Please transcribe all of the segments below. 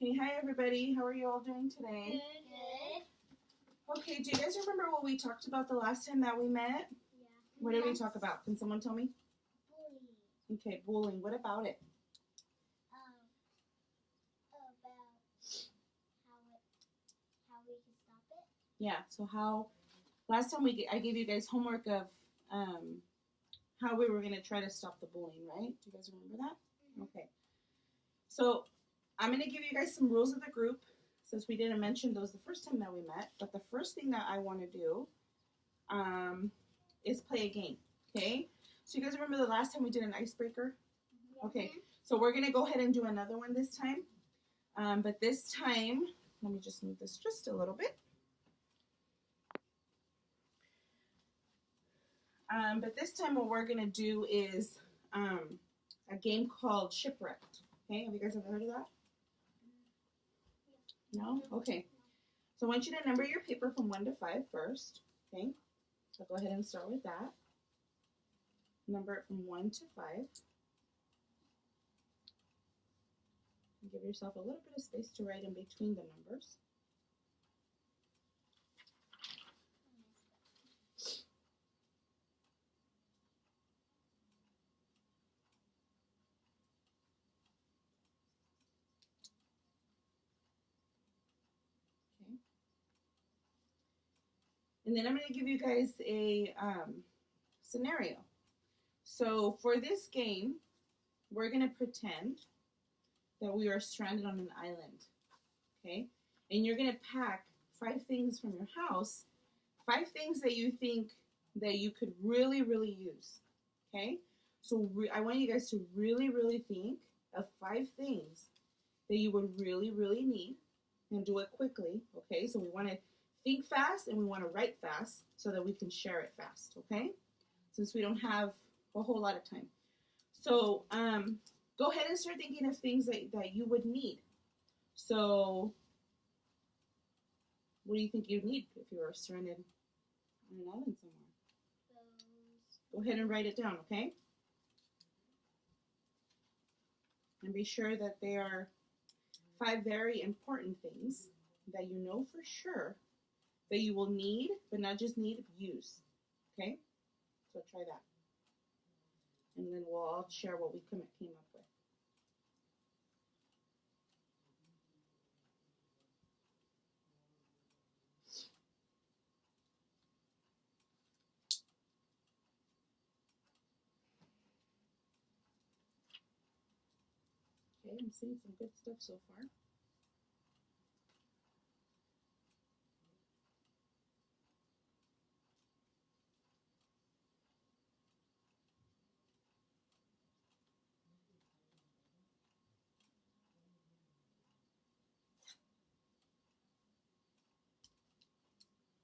Hey, hi everybody. How are you all doing today? Good. Okay, do you guys remember what we talked about the last time that we met? Yeah. What did we talk about? Can someone tell me? Bullying. Okay, bullying. What about it? About how we can stop it. Yeah, so how last time I gave you guys homework of how we were going to try to stop the bullying, right? Do you guys remember that? Mm-hmm. Okay. So, I'm going to give you guys some rules of the group since we didn't mention those the first time that we met, but the first thing that I want to do is play a game, okay? So you guys remember the last time we did an icebreaker? Mm-hmm. Okay, so we're going to go ahead and do another one this time. But this time, let me just move this just a little bit. But this time what we're going to do is a game called Shipwrecked. Okay, have you guys ever heard of that? No? Okay. So I want you to number your paper from 1 to 5 first. Okay, so go ahead and start with that. Number it from 1 to 5. And give yourself a little bit of space to write in between the numbers. Okay. And then I'm going to give you guys a scenario. So for this game, we're going to pretend that we are stranded on an island. Okay? And you're going to pack 5 things from your house, 5 things that you think that you could really, really use. Okay? So I want you guys to really, really think of 5 things that you would really, really need and do it quickly. Okay? So we want to think fast and we want to write fast so that we can share it fast. Okay? Since we don't have a whole lot of time. So go ahead and start thinking of things that you would need. So what do you think you'd need if you were stranded on an island somewhere? Go ahead and write it down, okay? And be sure that they are 5 very important things that you know for sure that you will need, but not just need, use. Okay? So try that. And then we'll all share what we came up with. Okay, I'm seeing some good stuff so far.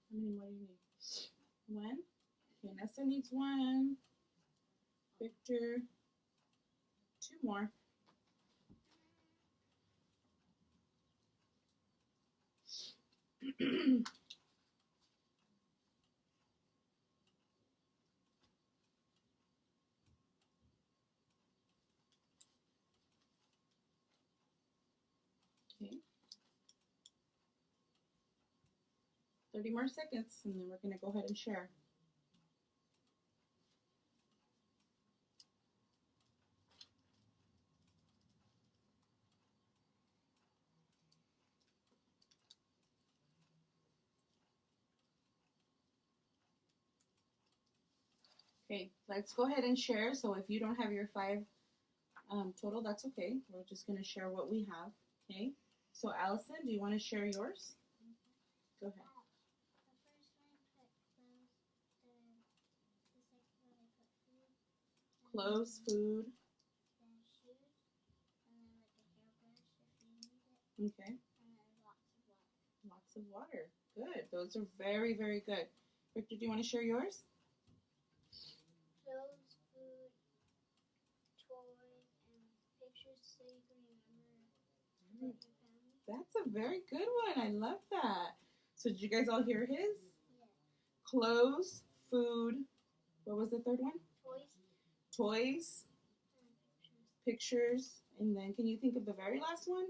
How many more do you need? 1. Okay, Nessa needs 1. Victor, 2 more. Okay. 30 more seconds, and then we're going to go ahead and share. Okay, let's go ahead and share. So if you don't have your 5 total, that's okay. We're just going to share what we have. Okay, so Allison, do you want to share yours? Go ahead. Clothes, food. Then shoes, and then like a hairbrush if you need it. Okay. And then lots of water. Lots of water. Good. Those are very, very good. Victor, do you want to share yours? Clothes, food, toys, and pictures so you can remember about your family. That's a very good one. I love that. So did you guys all hear his? Yeah. Clothes, food. What was the third one? Toys, And pictures. pictures, and then can you think of the very last one?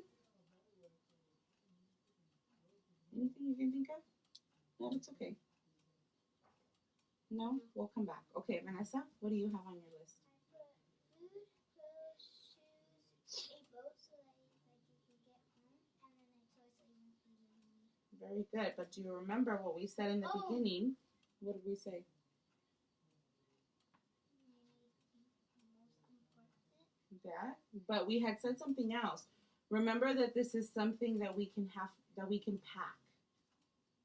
Anything you can think of? No, it's okay. No? We'll come back. Okay, Vanessa, what do you have on your list? I put food, clothes, shoes, a boat so that you can get home, and then a toy so you won't be lonely. Very good. But do you remember what we said in the beginning? What did we say? Yeah, but we had said something else. Remember that this is something that we can pack,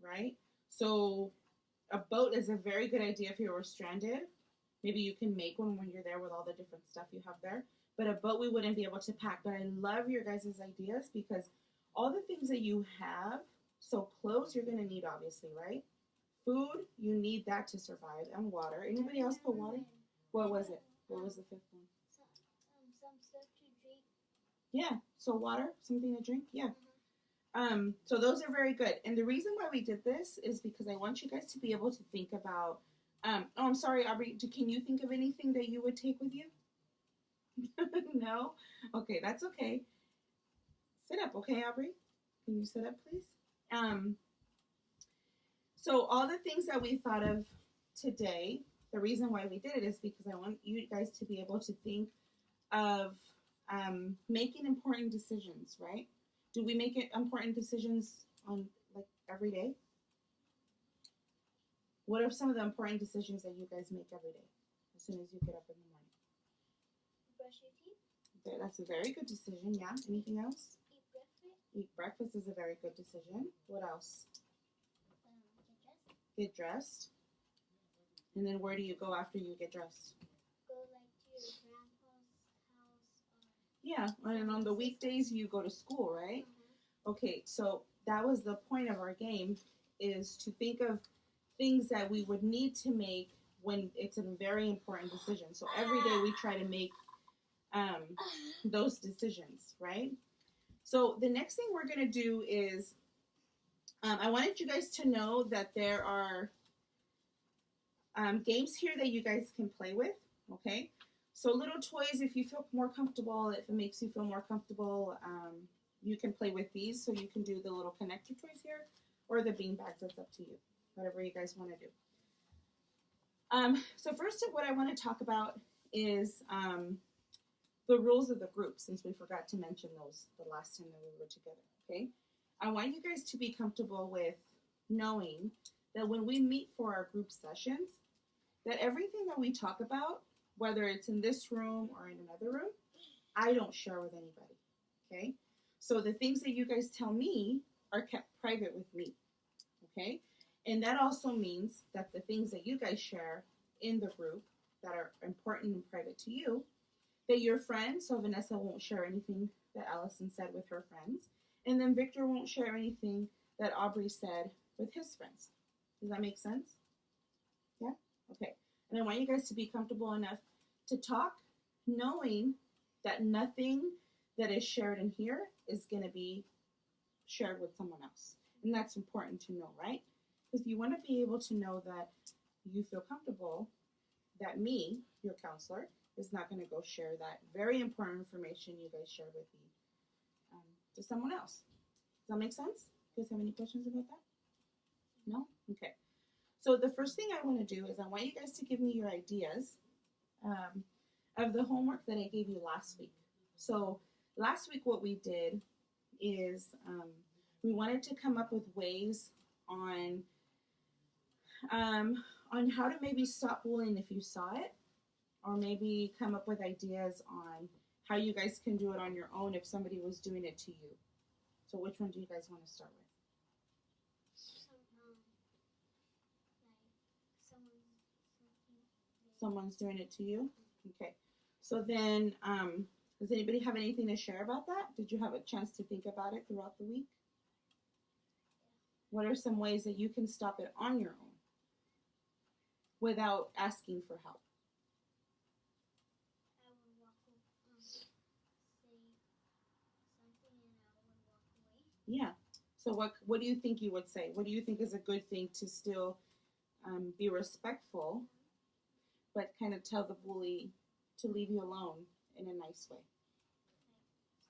right? So a boat is a very good idea if you were stranded. Maybe you can make one when you're there with all the different stuff you have there. But a boat we wouldn't be able to pack. But I love your guys' ideas because all the things that you have, so clothes you're gonna need obviously, right? Food, you need that to survive, and water. Anybody else put water? What was it? What was the fifth one? Some stuff to drink. Yeah, so water, something to drink. Yeah. So those are very good. And the reason why we did this is because I want you guys to be able to think about. Oh, I'm sorry, Aubrey. Can you think of anything that you would take with you? No. Okay, that's okay. Sit up, okay, Aubrey. Can you sit up, please? So all the things that we thought of today, the reason why we did it is because I want you guys to be able to think of making important decisions, right? Do we make important decisions on like every day? What are some of the important decisions that you guys make every day as soon as you get up in the morning? Brush your teeth. That's a very good decision, yeah. Anything else? Eat breakfast. Eat breakfast is a very good decision. What else? Get dressed. And then where do you go after you get dressed? Go like to your grandpa's house. Yeah, and on the weekdays you go to school, right? Okay, so that was the point of our game, is to think of things that we would need to make when it's a very important decision. So every day we try to make those decisions, right? So the next thing we're going to do is I wanted you guys to know that there are games here that you guys can play with, okay? So little toys, if you feel more comfortable, if it makes you feel more comfortable, you can play with these. So you can do the little connector toys here or the bean bags. That's up to you, whatever you guys want to do. So first, what I want to talk about is the rules of the group, since we forgot to mention those the last time that we were together, okay? I want you guys to be comfortable with knowing that when we meet for our group sessions, that everything that we talk about, whether it's in this room or in another room, I don't share with anybody, okay? So the things that you guys tell me are kept private with me, okay? And that also means that the things that you guys share in the group that are important and private to you, that your friends, so Vanessa won't share anything that Allison said with her friends, and then Victor won't share anything that Aubrey said with his friends. Does that make sense? Yeah? Okay. And I want you guys to be comfortable enough to talk, knowing that nothing that is shared in here is going to be shared with someone else. And that's important to know, right? Because you want to be able to know that you feel comfortable that me, your counselor, is not going to go share that very important information you guys shared with me to someone else. Does that make sense? You guys have any questions about that? No? Okay. So the first thing I want to do is I want you guys to give me your ideas of the homework that I gave you last week. So last week what we did is we wanted to come up with ways on how to maybe stop bullying if you saw it, or maybe come up with ideas on how you guys can do it on your own if somebody was doing it to you. So which one do you guys want to start with? Someone's doing it to you? Okay. So then, does anybody have anything to share about that? Did you have a chance to think about it throughout the week? What are some ways that you can stop it on your own without asking for help? I would walk away, say something and I would walk away. Yeah. So what do you think you would say? What do you think is a good thing to still be respectful, but kind of tell the bully to leave you alone in a nice way?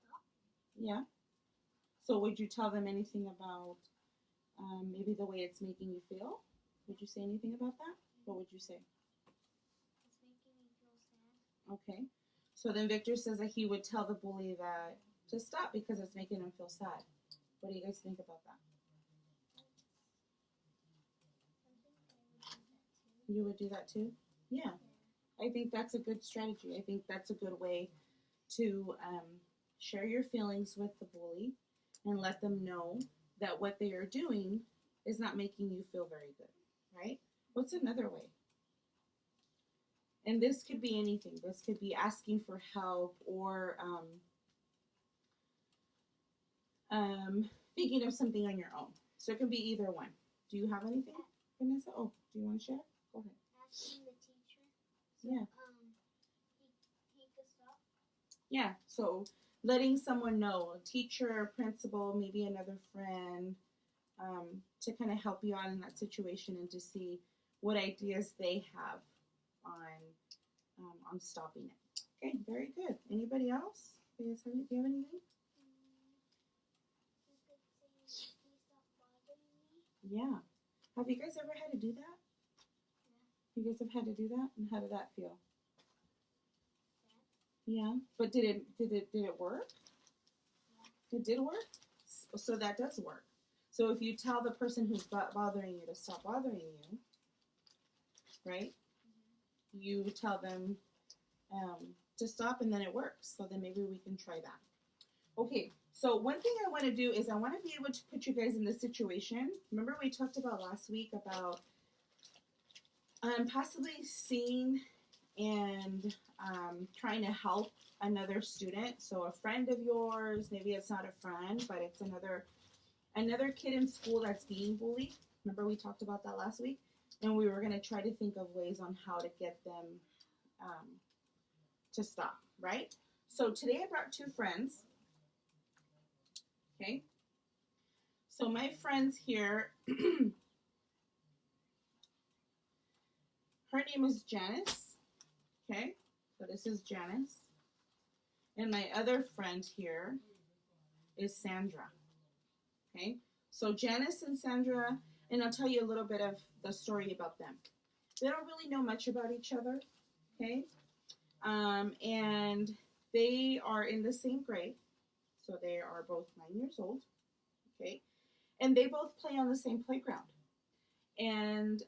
Stop. Yeah. So would you tell them anything about maybe the way it's making you feel. Would you say anything about that? What would you say? It's making me feel sad. Okay. So then Victor says that he would tell the bully that to stop because it's making him feel sad. What do you guys think about that? I think I would do that too. You would do that too? Yeah. I think that's a good strategy. I think that's a good way to share your feelings with the bully and let them know that what they are doing is not making you feel very good, right? What's another way? And this could be anything. This could be asking for help or thinking of something on your own. So it can be either one. Do you have anything, Vanessa? Oh, do you want to share? Go ahead. Asking the teacher. So, Yeah. he could stop. Yeah. So letting someone know, a teacher, principal, maybe another friend, to kind of help you out in that situation and to see what ideas they have on stopping it. Okay, very good. Anybody else? Do you have anything? He could say, please stop bothering me. Yeah. Have you guys ever had to do that? Yeah. You guys have had to do that, and how did that feel? Sad. Yeah. But did it work? Yeah. It did work. So that does work. So if you tell the person who's bothering you to stop bothering you, right? You tell them to stop, and then it works. So then maybe we can try that. Okay. So one thing I want to do is I want to be able to put you guys in this situation. Remember we talked about last week about possibly seeing and trying to help another student. So a friend of yours, maybe it's not a friend, but it's another kid in school that's being bullied. Remember we talked about that last week? And we were going to try to think of ways on how to get them to stop, right? So today I brought two friends. Okay. So my friends here, her name is Janice. Okay. So this is Janice. And my other friend here is Sandra. Okay. So Janice and Sandra, and I'll tell you a little bit of the story about them. They don't really know much about each other. Okay. And they are in the same grade. So they are both 9 years old. Okay. And they both play on the same playground. And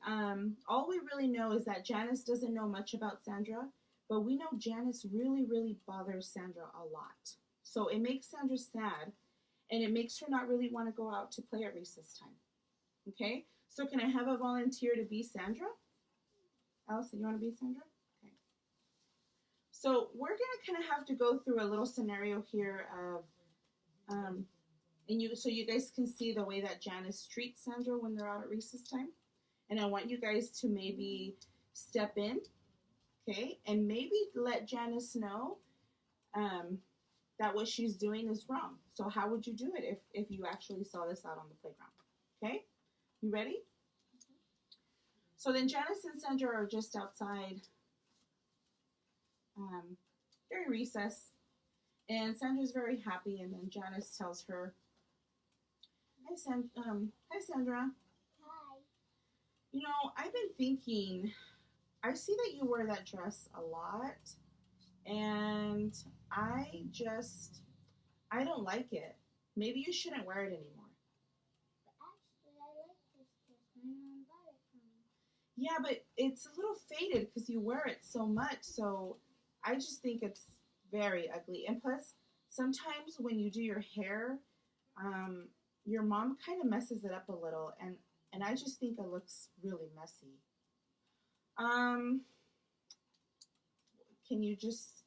all we really know is that Janice doesn't know much about Sandra, but we know Janice really, really bothers Sandra a lot. So it makes Sandra sad, and it makes her not really want to go out to play at recess time. Okay? So can I have a volunteer to be Sandra? Allison, you want to be Sandra? Okay. So we're going to kind of have to go through a little scenario here of, so you guys can see the way that Janice treats Sandra when they're out at recess time. And I want you guys to maybe step in, okay, and maybe let Janice know that what she's doing is wrong. So how would you do it if you actually saw this out on the playground? Okay, you ready? So then Janice and Sandra are just outside during recess, and Sandra's very happy, and then Janice tells her, hi Sandra. Hi. You know, I've been thinking, I see that you wear that dress a lot, and I don't like it. Maybe you shouldn't wear it anymore. But actually, I like this dress. My mom bought it for me. Yeah, but it's a little faded because you wear it so much, so I just think it's very ugly. And plus, sometimes when you do your hair, your mom kind of messes it up a little, and I just think it looks really messy. Can you just,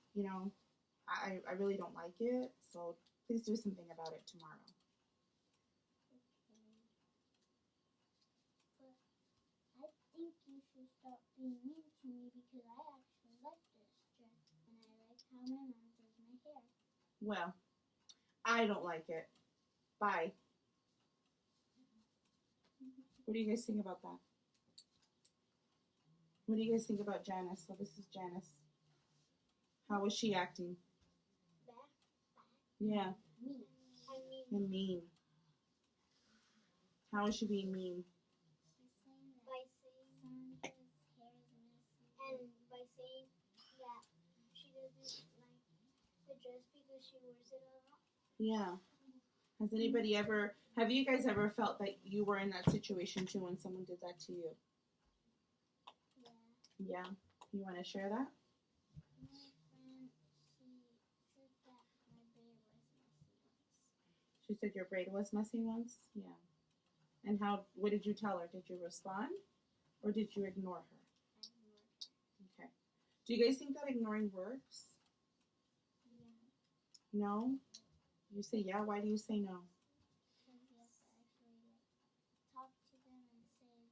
I really don't like it, so please do something about it tomorrow. Okay. But I think you should stop being mean to me because I actually like this dress and I like how my mom does my hair. Well, I don't like it. Bye. What do you guys think about that? What do you guys think about Janice? So this is Janice. How was she acting? Bad. Yeah, Mean. I mean. and mean. How is she being mean? By saying Santa's hair is messy. And by saying that she doesn't like the dress because she wears it a lot. Yeah. Have you guys ever felt that you were in that situation too when someone did that to you? Yeah. Yeah. You want to share that? My friend, she said that my braid was messy once. She said your braid was messy once? Yeah. And what did you tell her? Did you respond or did you ignore her? I ignored her. Okay. Do you guys think that ignoring works? Yeah. No? You say yeah. Why do you say no? Because you have to actually talk to them and say that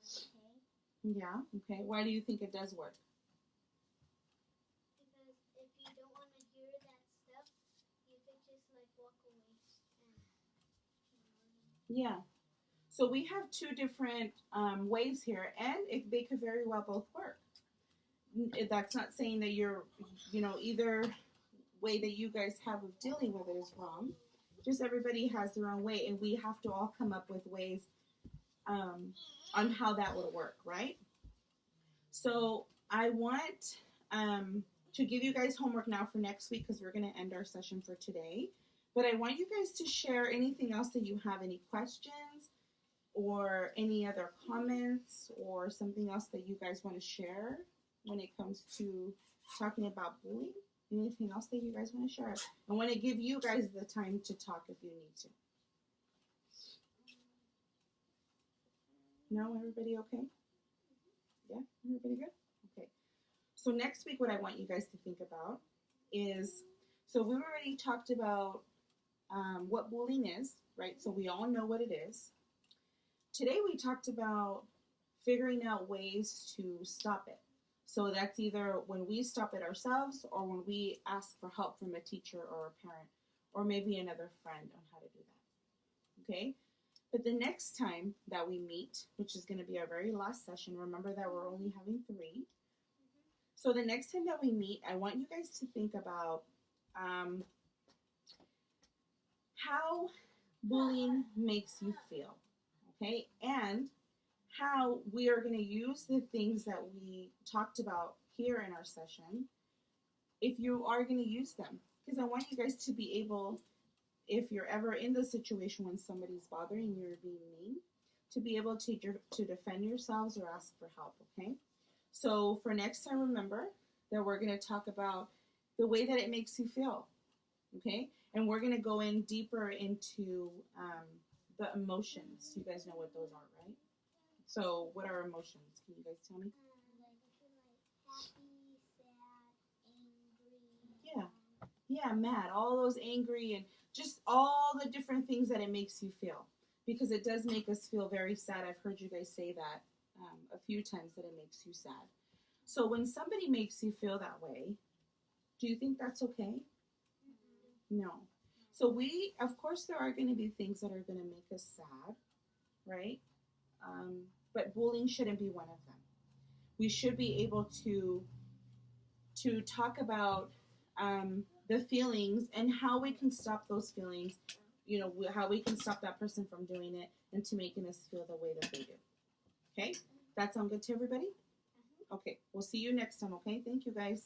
it's not okay. Yeah. Okay. Why do you think it does work? Because if you don't want to hear that stuff, you could just like walk away and ignore them. Yeah. So we have two different ways here, and they could very well both work. That's not saying that either way that you guys have of dealing with it is wrong. Just everybody has their own way, and we have to all come up with ways on how that would work, right? So I want to give you guys homework now for next week because we're going to end our session for today. But I want you guys to share anything else that you have, any questions or any other comments or something else that you guys want to share when it comes to talking about bullying. Anything else that you guys want to share? I want to give you guys the time to talk if you need to. No? Everybody okay? Yeah? Everybody good? Okay. So next week what I want you guys to think about is, so we've already talked about what bullying is, right? So we all know what it is. Today we talked about figuring out ways to stop it. So that's either when we stop it ourselves or when we ask for help from a teacher or a parent or maybe another friend on how to do that. Okay? But the next time that we meet, which is going to be our very last session, remember that we're only having 3. So the next time that we meet, I want you guys to think about how bullying makes you feel, okay? And how we are going to use the things that we talked about here in our session, if you are going to use them. Because I want you guys to be able, if you're ever in the situation when somebody's bothering you or being mean, to be able to defend yourselves or ask for help, okay? So for next time, remember that we're going to talk about the way that it makes you feel, okay? And we're going to go in deeper into the emotions. You guys know what those are, right? So what are emotions? Can you guys tell me? Like happy, sad, angry. Yeah, mad. All those angry and just all the different things that it makes you feel. Because it does make us feel very sad. I've heard you guys say that a few times, that it makes you sad. So when somebody makes you feel that way, do you think that's okay? No. So of course, there are going to be things that are going to make us sad, right? But bullying shouldn't be one of them. We should be able to talk about the feelings and how we can stop those feelings. You know, how we can stop that person from doing it and to making us feel the way that they do. Okay? That sound good to everybody? Okay. We'll see you next time. Okay? Thank you, guys.